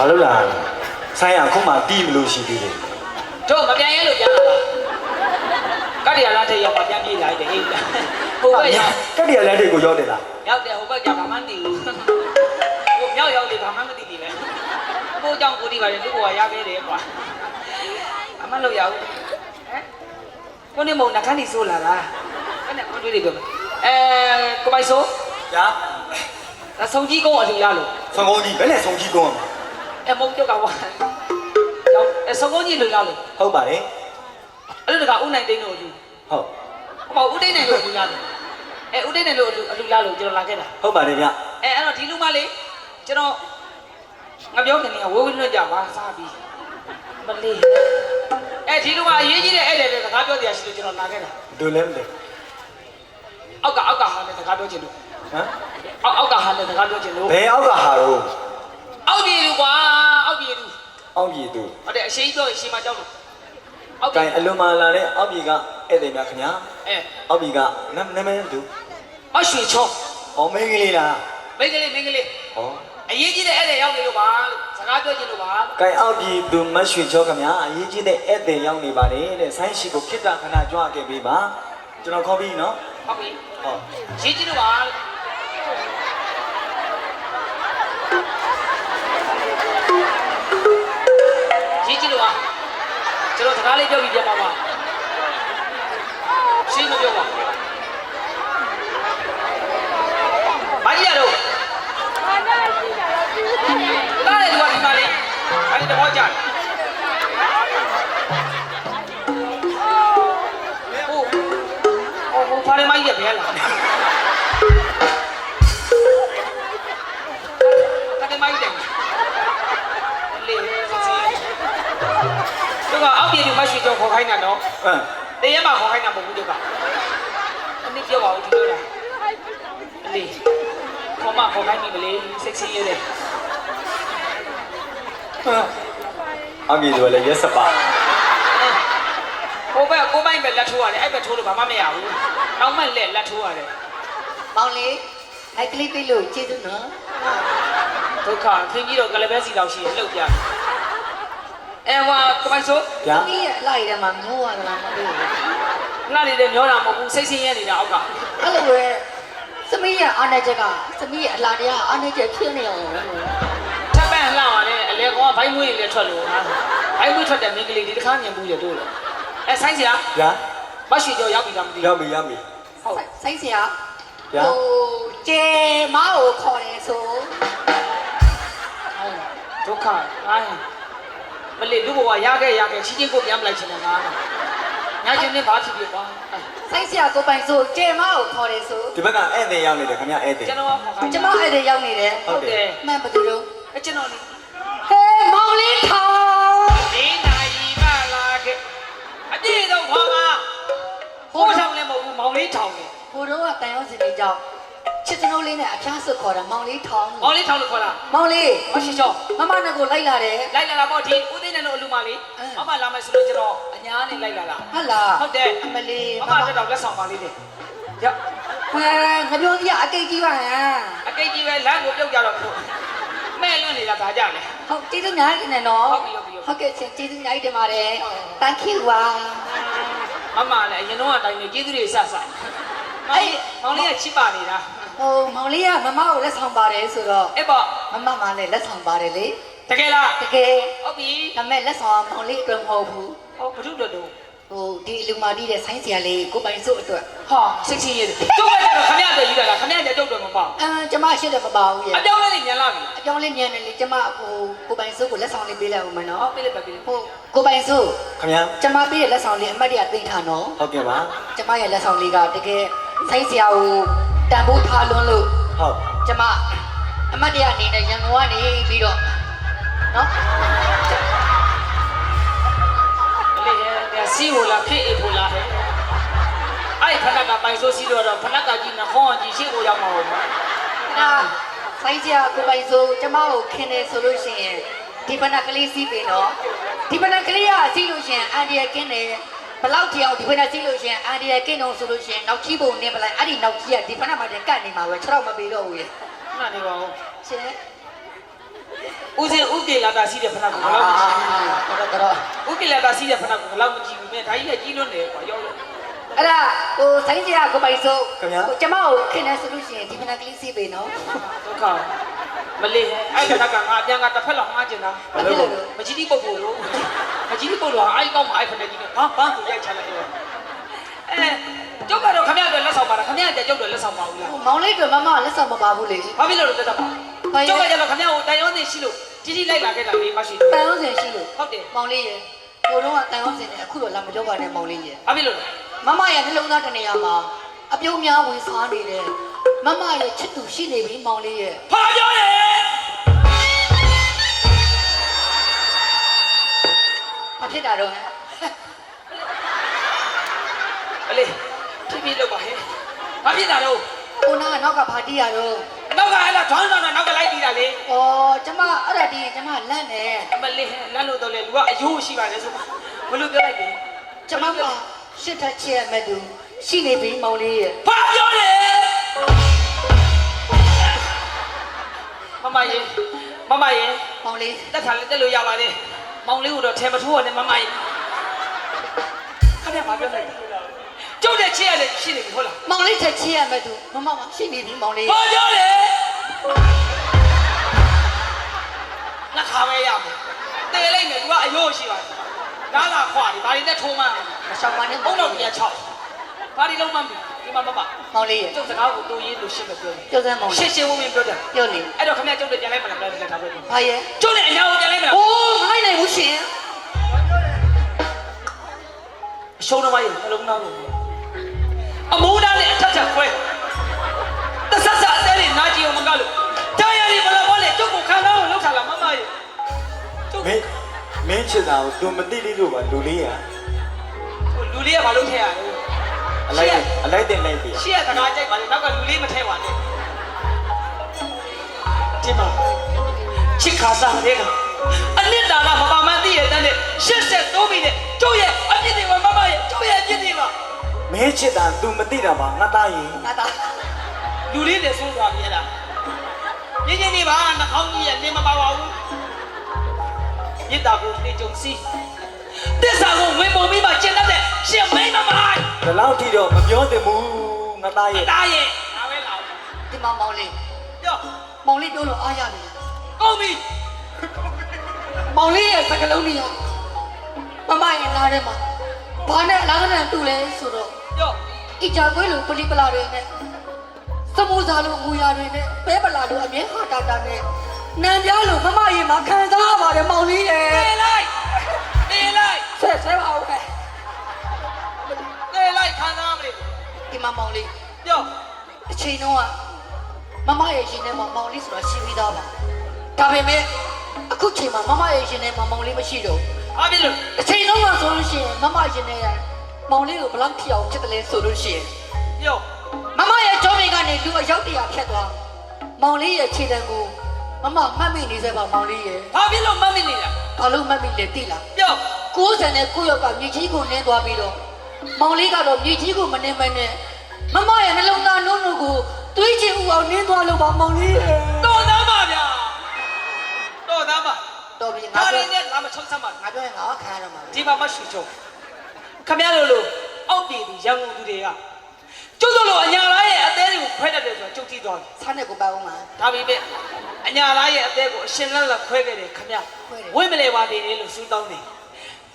ဘာလို့လားဆိုင်ရခုမှတီးမလို့ရှိသေးတယ်တို့မပြန်ရဲလို့ပြန်လာတာကတ္တရာလားတဲ့ရောက်ပြန်ပြေးလာတယ်ဟိဟိုဘက်ရောက်က တ္တရာလက်တွေကိုရောက်တယ်လားရောက်တယ်ဟိုဘက်ကဘာမှမသိဘူးဟိုမြောက်ရောက်လေဘာမှမသိသေးပဲကိုကြောင့်ကိုဒီပါလေသူ့ကိုရခဲ့တယ်ကွာအမလို့ရအောင်ဟမ်ကိုနေမုံနှခမ်းနေဆိုးလာလားအဲ့နဲ့ကိုတွေးတွေပြောကိုပိုင်ဆိုညာဒါဆုံးကြီးကုန်းအတူရလို့ဆုံးကုန်းကြီးဘယ်နဲ့ဆုံးကြီးကုန်းอ่ะမုံပြုတ်ကဝါရောက်ဆုံးကုန်းကြီးလို့ရလို့ဟုတ်ပါတယ်အဲ့လိုတကဦးနိုင်သိန်းတို့အတူဟုတ်ဟောဦးသိန်းနိုင်တို့အတူရလို့ဦးသိန်းနိုင်တို့အတူရလို့ကျွန်တော်လာခဲ့တာဟုတ်ပါတယ်ဗျအဲ့တော့ဒီလူမလေးကျွန်တော်ငါပြောခင်ကဝေးဝေးလွတ်ကြပါစားပြီးမလေးဒီလူမအရေးကြီးတဲ့အဲ့တဲ့စကားပြောတရားရှိလို့ကျွန်တော်လာခဲ့တာဒူလဲမလဲအောက်ကဟာနဲ့စကားပြောချင်လို့ဟမ်အောက်ကဟာနဲ့စကားပြောချင်လို့ဘယ်အောက်ကဟာတော့အောက်ပြည်လူကွာအောက်ပြည်လူဟုတ်တယ်အရှိပြောအရှိမကြောက်လို့အောက်ကအလွန်မာလာတဲ့အောက်ပြည်ကဧည့်သည်များခင်ဗျာအောက်ပြည်ကနာမည်တူမရွှေချောမင်းကလေးလားမင်းကလေးအရေးကြီးတဲ့ဧည့်သည်ရောက်နေလို့ပါလို့စကားပြောချင်လို့ပါကဲအောက်ပြည်သူမရွှေချောခင်ဗျာအရေးကြီးတဲ့ဧည့်သည်ရောက်နေပါတယ်တဲ့ဆိုင်းရှိကိုခိတ္တခဏကြွားခဲ့ပေးပါကျွန်တော်ခေါ်ပြီးနော်ဟုတ်ပြီရေးကြီးလို့ပါလို့ရေးကြီးလို့ပါကျွန်တော်စကားလေးပြောပြီးပြန်ပါပါရှင်းမပြောပါဘာကြီးရတော့လာတယ်ဒီမှာလေးအဲ့ဒီတော့ကြာဟိုဖားရမိုင်းရဘယ်လာကတမိုင်းတယ်လေတို့ကအောက်ပြည်ဒီမရှိတော့ခေါ်ခိုင်းတာနော်တရက်မှခေါ်ခိုင်းတာမဟုတ်ဘူးတို့ကအနည်းပြောပါဦးဒီလိုလားလေခေါ်ခိုင်းမိမလေးဆက်စီရဲတယ်အမေတို့လည်းရက်စပါဟိုဘက်ကိုပိုင်းပဲလက်ထိုးရတယ်အဲ့ဘက်ထိုးလို့ဘာမှမရဘူးနောက်မှလက်ထိုးရတယ်မောင်လေးအဲ့ကလေးပြလို့ကျေးဇူးနော်ဒုက္ခခင်းကြီးတော့ကလပဲစီလောက်ရှိရင်လှုပ်ပြဟိုကိုပိုင်းဆိုဗျာဒီရဲ့အလိုက်ထဲမှာမျိုးရလားမသိဘူးလှနေတဲ့မျောတာမဟုတ်ဘူးစိတ်ဆင်းရဲနေတာအောက်ကအဲ့လိုပဲသမီးရဲ့အားနေချက်ကသမီးရဲ့အလားတရားအားနေချက်ဖြစ်နေအောင်ထပ်ပန်းလှပါနဲ့အလေကောင်ကဘိုင်းမွေးလည်းထွက်လို့ဟာဘိုင်းမွေးထွက်တဲ့မင်းကလေးဒီတစ်ခါမြင်ဘူးရတို့လေဆိုင်းစရာဗျာမရှိတော့ရောက်ပြီလားမသိဘူးရောက်ပြီဟုတ်ဆိုင်းစရာဟိုကျေမောက်ကိုခေါ်တယ်ဆိုဒုက္ခမလေးလူဘဝရခဲ့ချင်းချင်းကိုပြန်မလိုက်ချင်တယ်ငါညချင်းနဲ့ဘာဖြစ်ဖြစ်ကွာဆိုင်းစရာကိုပိုင်ဆိုကျေမောက်ကိုခေါ်တယ်ဆိုဒီဘက်ကဧည့်သည်ရောက်နေတယ်ခင်ဗျဧည့်သည်ကျွန်တော်ခေါ်ခိုင်းဧည့်သည်ရောက်နေတယ်ဟုတ်တယ်မှန်ပါသူတို့ကျွန်တော်လေးဟေးမောင်လေးထောင်ဒီနိုင်ပါလာခဲ့အတိတော့ခေါ်ပါဟိုထောင်လည်းမဟုတ်ဘူးမောင်လေးထောင်တယ်ဟိုတော့ကတန်ရုံးစင်ကြီးကြောင့်ချစ်တနိုးလေးနဲ့အဖျားစွတ်ခေါ်တာမောင်လေးထောင်လို့ခေါ်တာမောင်လေးမရှိချောမမနဲ့ကိုလိုက်လာတယ်လိုက်လာပေါ့ဒီဦးသိန်းနဲ့တို့အလူမလေးမမလာမယ်ဆိုလို့ကျွန်တော်အညာနဲ့လိုက်လာတာဟုတ်လားဟုတ်တယ်အမလေးမမတက်တော့လက်ဆောင်ပါလေးလေရောက်ငါပြောကြီးအကိတ်ကြီးပါဟမ်အကိတ်ကြီးပဲလမ်းကိုပြုတ်ကြတော့မဲ့လွန့်နေတာဒါကြလေဟုတ်ကျေးဇူးများနေနော်ဟုတ်ကဲ့ကျေးဇူးများတင်ပါတယ် thank you ပါမမလည်းအရင်တော့အတိုင်းနဲ့ကျေးဇူးတွေဆက်အဲ့မောင်လေးကချစ်ပါနေတာဟိုမောင်လေးကမမကိုလက်ဆောင်ပါတယ်ဆိုတော့အဲ့ပေါ့မမလည်းလက်ဆောင်ပါတယ်လေတကယ်လားတကယ်ဟုတ်ပြီဒါမဲ့လက်ဆောင်မောင်လေးအတွက်မဟုတ်ဘူးဟောဘုဒ္ဓတော်ဟိုဒီလူမာတီးတဲ့ဆိုင်းစရာလေးကိုပိုင်စုအတွက်ဟာစိတ်ချင်းရတယ်ကျုပ်ကလည်းခမရတဲ့ယူတာလားခမရတဲ့ကျုပ်တော်မပေါ့ကျမရှိတယ်မပါဘူးရဲ့အပြောင်းလေးညံလာပြီအပြောင်းလေးညံနေလေကျမကိုပိုင်စုကိုလက်ဆောင်လေးပေးလိုက်ဦးမယ်နော်ဟုတ်ပေးလိုက်ပါပေးဟိုကိုပိုင်စုခင်ဗျာကျမပေးတဲ့လက်ဆောင်လေးအမှတ်တရသိထားနော်ဟုတ်ကဲ့ပါကျမရဲ့လက်ဆောင်လေးကတကယ်ဆိုင်းစရာကိုတန်ဖိုးထားလွန်းလို့ဟုတ်ကျမအမတ်တရအနေနဲ့ရန်ကုန်ကနေပြီးတော့နော်လေစီဟိုလာဖြစ်အေဖိုလာဟဲ့အဲ့ဖနက်ကပိုင်ဆိုးစီတော့ဖနက်ကကြီးနှခေါင်းကြီးရှေ့ကိုရောက်မှာဟုတ်မှာဆိုင်းစရာကိုပိုင်ဆိုးကျမကိုခင်တယ်ဆိုလို့ရှိရင်ဒီဖနက်ကလေးစီးပြီနော်ဒီဖနက်ကလေးကစီးလို့ရှိရင်အန်ဒီရကင်းတယ်ဘလောက်ထအောင်ဒီဖနက်စီးလို့ရှိရင်အန်ဒီရကင်းတော့ဆိုလို့ရှိရင်နောက်ချီးပုံနေမလိုက်အဲ့ဒီနောက်ကြီးကဒီဖနက်မှာတည်းကတ်နေမှာပဲ6တော့မပေးတော့ဘူးရဲ့မှန်နေပါဦးရှင် ဦးစင်ဥကေလာတာစီးတဲ့ဖနာကိုဘယ်လောက်မကြည့်ဘူးဥကေလာတာစီးတဲ့ဖနာကိုဘယ်လောက်မကြည့်ဘူးမြဲဒါကြီးကကြီးလွန်းတယ်ကွာရောက်လို့ အဲ့ဒါဟိုဆိုင်းကြီးကကိုပိုင်စိုးကျမကိုခင်နေဆိုလို့ရှိရင်ဒီဖနာကလေးစီးပေးနော် ဒုက္ခမလေးအဲ့ကကငါအပြန်ကတစ်ဖက်လောက်မှားကျင်တာမကြီးတိပုတ်ဖို့လို့မကြီးတိပုတ်လို့အဲ့ကောက်မှာအဲ့ဖက်ကြီးကဘာကိုရိုက်ချလိုက်တော့အဲကျုပ်ကတော့ခမရတဲ့လက်ဆောင်ပါတာခမရတဲ့ကျုပ်တို့လက်ဆောင်ပါဘူးလား မောင်လေးကမမလက်ဆောင်မပါဘူးလေ ဘာဖြစ်လို့လဲတက်တာပါကျုပ်ကကျတော့ခမရကိုတိုင်ရောသိရှိလို့ကြီးကြီးလိုက်လာခဲ့တာလေးမရှိဘူး တန်အောင်စင်ရှိလို့ ဟုတ်တယ် မောင်လေးရေကိုတော့ကတန်အောင်စင်နဲ့အခုတော့လာမကြောက်ပါနဲ့မောင်လေးရေ ဘာဖြစ်လို့လဲ မမရဲ့နှလုံးသားတနေရာမှာအပြုံးများဝင်စားနေတယ်မမရဲ့ချစ်သူရှိနေပြီမောင်လေးရဲ့ ဖာပြောတယ် ဘာဖြစ်တာတော့ အလေးဖြည်းဖြည်းလုပ်ပါဟဲ့ဘာဖြစ်တာတော့ ကိုနာကနောက်ကဘာတီးရတော့ နောက်ကအဲ့ဒါခေါင်းဆောင်နောက်ကလိုက်ပြီးတာလေ ဩကျမအဲ့ဒါတီးရင်ကျမလန့်တယ် အမလေးလမ်းလို့တော့လေလူကအယိုးရှိပါလေဆိုဘလို့ပြောလိုက်တယ် ကျမကရှစ်ထက်ချစ်ရမဲ့သူရှိနေပြီမောင်လေးရဲ့ ဖာပြောတယ်မမရေမမရေ မောင်လေး တက်ထားလေတက်လို့ရပါလေမောင်လေးကိုတော့ထဲမထိုးရနဲ့မမရေခမရဘာပြောလိုက်လဲကျုပ်တဲ့ချစ်ရတယ်ရှိနေပြီဟုတ်လား မောင်လေးထက်ချစ်ရမဲ့သူမမရှိနေပြီမောင်လေး ဖာပြောတယ်လက်ခါပဲရမယ်တေလိုက်မယ်လူကအယိုးရှိပါလားလာခွာဒီဘာတွေနဲ့ထိုးမှန်း မရှောင်ပါနဲ့ ဘုံတော့ပြန်6ဘာဒီလုံးမှမပြီးဒီမှာမမ မောင်လေးရဲ့ ကျုပ်စကားကိုတိုးရေးလို့ရှင်းမပြောဘူး ပြောစမ်းမောင် ရှ လေး င်းရှင်းဝင်းဝင်းပြောတယ် ပြောနေ အဲ့တော့ခင်ဗျာကျုပ်တို့ပြန်လိုက်မလားလက်ထားပဲ ဘာရဲ့ ကျုပ်နဲ့အညာကိုပြန်လိုက်မလား အိုးမနိုင်နိုင်ဘူးရှင် အရှုံးတော့မရနှလုံးသားလို့အမိုးသားနဲ့အထက်ထက်ခွဲတဆဆအသေးလေးနာကြည့်အောင်မကလို့တရားရည်ဘလာဘောလေကျုပ်ကိုခံတော့လောက်ထားလာမမရေကျုပ် မင်းချစ်တာကိုသူမသိလေးလို့ပါလူလေးရ လူလေးကဘာလို့ထဲရလဲ အလိုက်တင်လိုက်ပြီ ရှေ့ကစကားကြိုက်ပါလေနောက်ကလူလေးမထဲပါနဲ့ဒီမှာချစ်ခါစားတဲ့ကအနစ်တာကမပါမသိရတဲ့ရှစ်ဆက်သုံးပြီးတဲ့ကျုပ်ရဲ့အပြစ်တွေကမမရဲ့ကျုပ်ရဲ့အပြစ်တွေက မင်းချစ်တာသူမသိတာပါငါသားရင် ငါသား လူလေးနဲ့ဆုံးသွားပြီအဲ့ဒါညင်ညင်နေပါနှာခေါင်းကြီးရဲ့နင်းမပါပါဘူးမြစ်တာကိုနေကြုံစီတစ္ဆာကိုဝင်ပုံပြီးမှကျင်တတ်တဲ့ရှင်မိမမိုင်း ဒီလောက်ထိတော့မပြောသင့်ဘူးငါသားရဲ့ တားရဲ့ဒါပဲလာ ဒီမှာမောင်လေး ပြော မောင်လေးပြောလို့အားရနေတယ် ကောင်းပြီ မောင်လေးရဲ့စကလုံးကြီးကမမရဲ့နားထဲမှာဘာနဲ့အလားနဲ့တူလဲဆိုတော့ ပြော အကြကွေးလိုပလီပလာတွေနဲ့စမူစာလိုငူရတွေနဲ့ပဲပလာလိုအမြဲဟာတာတာနဲ့နံပြားလိုမမရဲ့မှာခံစားရပါတယ်မောင်လေးရဲ့ တေးလိုက် ဆက်ပါဦးပဲ တေးလိုက်ခံစားမလို့ ဒီမှာမောင်လေး ပြော အချိန်တော့မမရဲ့ရှင်ထဲမှာမောင်လေးဆိုတာရှိပြီးသားပါဒါပေမဲ့အခုချိန်မှာမမရဲ့ရှင်ထဲမှာမောင်လေးမရှိတော့ ဘာဖြစ်လို့ အချိန်တော့ဆိုလို့ရှိရင်မမရှင်ထဲမောင်လေးကိုဘလောက်ဖြစ်အောင်ဖြစ်တယ်လဲဆိုလို့ရှိရင် ပြော မမရဲ့ကြောမိကနေလူအယောက်တရာဖြတ်သွားမောင်လေးရဲ့ခြေတံကိုမမမှတ်မိနေစေပါမောင်လေးရဲ့ ဘာဖြစ်လို့မမနေတာ ဘာလို့မှတ်မိလဲသိလား ပြော 90နဲ့9ယောက်ကမြေကြီးကိုနင်းသွားပြီးတော့မောင်လေးကတော့မြေကြီးကိုမနင်းမနဲ့မမရဲ့နှလုံးသားနှုတ်ကိုတွေးချင်ဥအောင်နင်းသွားလို့ပါမောင်လေးရဲ့ တော်သားပါဗျာတော်သားပါ တော်ပြီငါ ဒါ ပြော လေးနဲ့ငါမချုပ်ဆက်ပါ ငါပြောရင်ငါခံရတော့မှာ ဒီမှာမရှိချုံခမရလို့အောက်ပြည်သူရန်ကုန်သူတွေကကျုပ်တို့လိုအညာလားရဲ့အသေးတွေကိုခွဲတတ်တယ်ဆိုတော့ကျုပ်ကြည့်သွားတယ် ဆန်းနဲ့ကိုပါအောင်မှာ ဒါပေမဲ့အညာလားရဲ့အသေးကိုအရှင်လက်လက်ခွဲခဲ့တယ်ခမရဝိမလဲပါသေးတယ်လို့ဆူတောင်းတယ်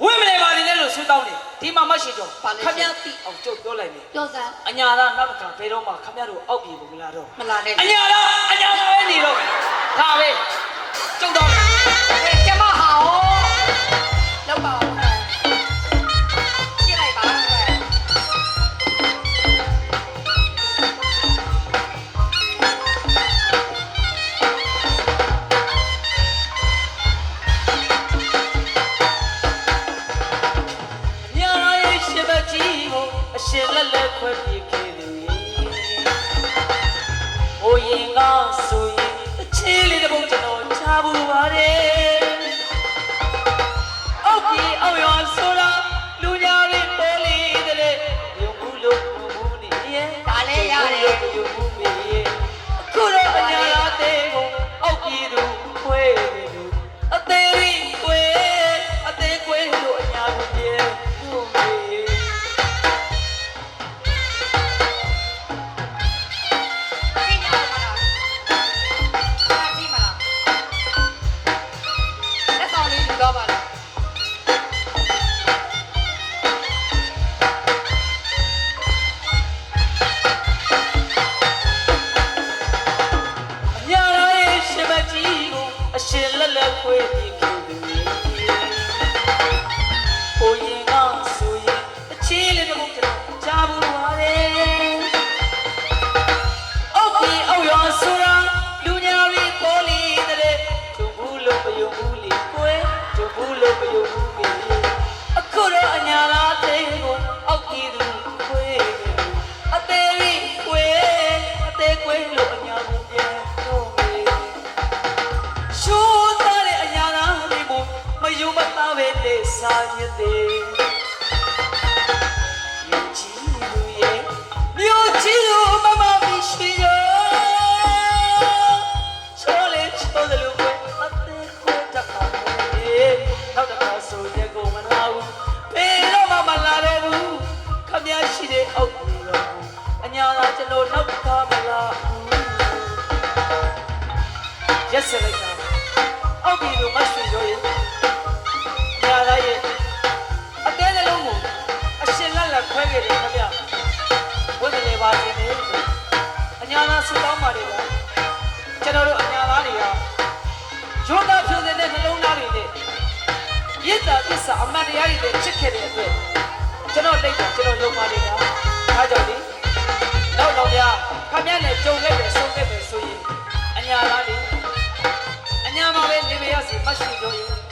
ဝိမလဲပါသေးတယ်လို့ဆူတောင်းတယ်ဒီမှာမရှိချုံခမရတိအောင်ကျုပ်ပြောလိုက်တယ် ပြောစမ်း အညာလားနောက်တစ်ခါဘယ်တော့မှခမရတို့အောက်ပြည်ကိုမလာတော့ မလာနဲ့ အညာလားပဲနေတော့ဒါပဲကျုပ်တော့ ကျမဟာဟောလောက်ပါအောင်ကြည့်လိုက်ပါ ညာရဲ့ရှစ်ဘက်ကြီးကိုအရှင်လက်လက်ခွဲပြေခဲ့တယ်။ဟိုရင်ကဆိုရင်အချီးလေးတစ်ပုတ်ကျွန်တော်ချဘူးပါတယ်။အောက်ကြီးအောက်ရွာဆိုတာလူညာတွေပဲလေးတဲ့ရုံဘူးလို့ဘူးနေရဲ့ ဒါလည်းရတယ် ရုံဘူးမေးအခုတော့အညာလာတဲ့ကိုအောက်ကြီးသူခွဲတယ် စာအမှန်တရားတွေချစ်ခဲ့တဲ့အတွက်ကျွန်တော်တိတ်တာကျွန်တော်ယုံပါတယ်ဗျာအားကြောင့်ဒီတော့ဗျာခမရနဲ့ကြုံခဲ့တယ်ဆုံးခဲ့တယ်ဆိုရင်အညာလားလေအညာမှာပဲနေမရစီမရှိတော့ရင်